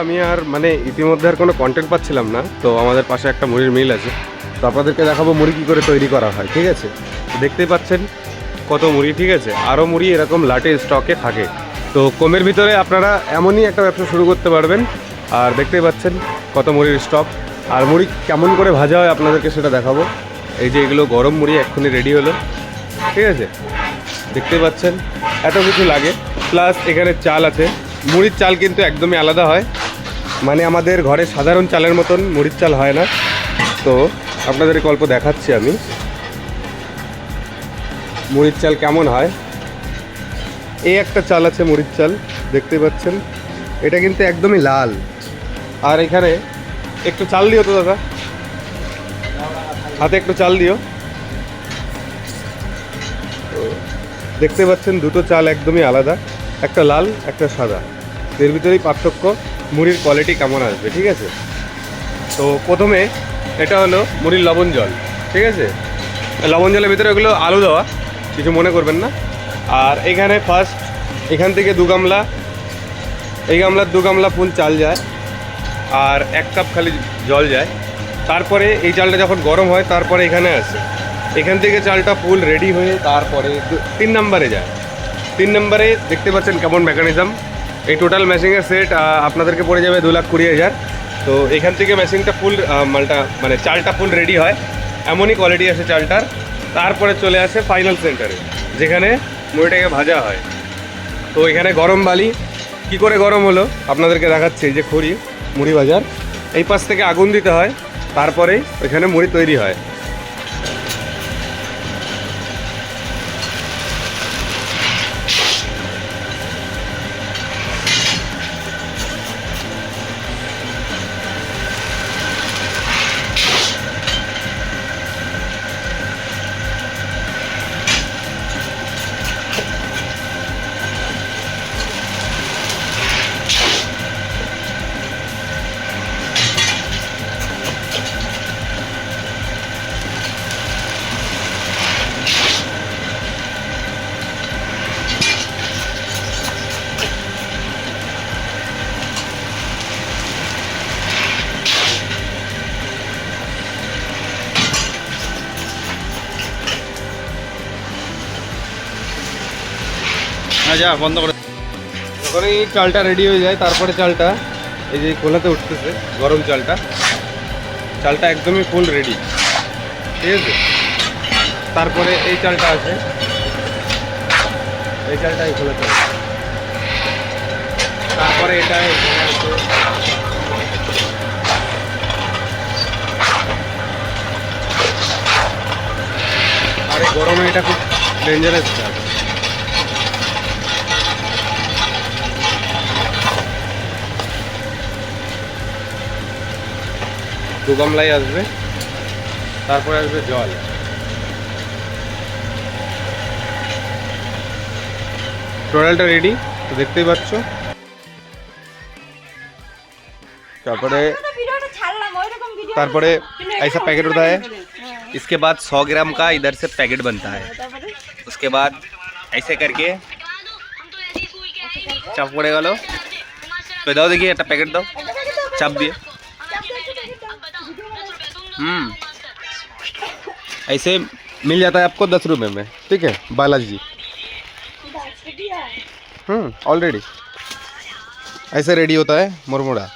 আমি আর মানে ইতিমধ্যে আর কোনো কন্টেন্ট পাচ্ছিলাম না, তো আমাদের পাশে একটা মুড়ির মিল আছে, তো আপনাদেরকে দেখাবো মুড়ি কী করে তৈরি করা হয়। ঠিক আছে, দেখতেই পাচ্ছেন কত মুড়ি। ঠিক আছে, আরও মুড়ি এরকম লাটে স্টকে থাকে। তো কমের ভিতরে আপনারা এমনই একটা ব্যবসা শুরু করতে পারবেন। আর দেখতেই পাচ্ছেন কত মুড়ির স্টক। আর মুড়ি কেমন করে ভাজা হয় আপনাদেরকে সেটা দেখাবো। এই যে এগুলো গরম মুড়ি এক্ষুনি রেডি হলো। ঠিক আছে, দেখতেই পাচ্ছেন এত কিছু লাগে, প্লাস এখানে চাল আছে। মুড়ির চাল কিন্তু একদমই আলাদা হয়, মানে আমাদের ঘরে সাধারণ চালের মতন মুড়ির চাল হয় না। তো আপনাদের গল্প দেখাচ্ছি আমি মুড়ির চাল কেমন হয়। এই একটা চাল আছে মুড়ির চাল, দেখতে পাচ্ছেন এটা কিন্তু একদমই লাল। আর এখানে একটু চাল দিও তো দাদা, হাতে একটু চাল দিও। দেখতে পাচ্ছেন দুটো চাল একদমই আলাদা, একটা লাল একটা সাদা, এর ভিতরেই পার্থক্য মুড়ির কোয়ালিটি কেমন আসবে। ঠিক আছে, তো প্রথমে এটা হলো মুড়ির লবণ জল। ঠিক আছে, লবণ জলের ভিতরে ওগুলো আলু দেওয়া, কিছু মনে করবেন না। আর এখানে ফার্স্ট এখান থেকে 2 গামলা, এই গামলার 2 গামলা ফুল চাল যায়, আর 1 কাপ খালি জল যায়। তারপরে এই চালটা যখন গরম হয় তারপরে এখানে আসে, এখান থেকে চালটা ফুল রেডি হয়ে তারপরে 3 নম্বরে যায়। 3 নম্বরে দেখতে পাচ্ছেন কেমন মেকানিজম। এই টোটাল মেশিনের সেট আপনাদেরকে পড়ে যাবে 2,20,000। তো এখান থেকে মেশিনটা ফুল মালটা মানে চালটা ফুল রেডি হয়, এমনই কোয়ালিটি আসে চালটার। তারপরে চলে আসে ফাইনাল সেন্টারে, যেখানে মুড়িটাকে ভাজা হয়। তো এখানে গরম বালি কি করে গরম হলো আপনাদেরকে দেখাচ্ছি। এই যে খড়ি মুড়ি ভাজার, এই পাশ থেকে আগুন দিতে হয়, তারপরেই ওইখানে মুড়ি তৈরি হয়। যা বন্ধ করে। যখন এই চালটা রেডি হয়ে যায় তারপরে চালটা এই যে খোলাতে উঠতেছে গরম চালটা, চালটা একদমই ফুল রেডি। ঠিক আছে, তারপরে এই চালটা আছে, এই চালটা এই খোলাতে হবে। তারপরে এটা এখানে আছে, আর এই গরমে এটা খুব ডেঞ্জারাস চাল। দু গামলাই আসবে, তারপরে আসবে জল। টোটালটা রেডি, তো দেখতেই পাচ্ছ। তারপরে तारपरे ऐसा पैकेट होता है। इसके बाद 100 ग्राम का इधर से पैकेट बनता है। उसके बाद ऐसे करके चाप पड़ेगा लो, तो दाओ देखिए एक पैकेट दो, चाप दिए। ऐसे मिल जाता है आपको 10 रुपये में। ठीक है बालाजी, ऑलरेडी ऐसे रेडी होता है मुरमुरा।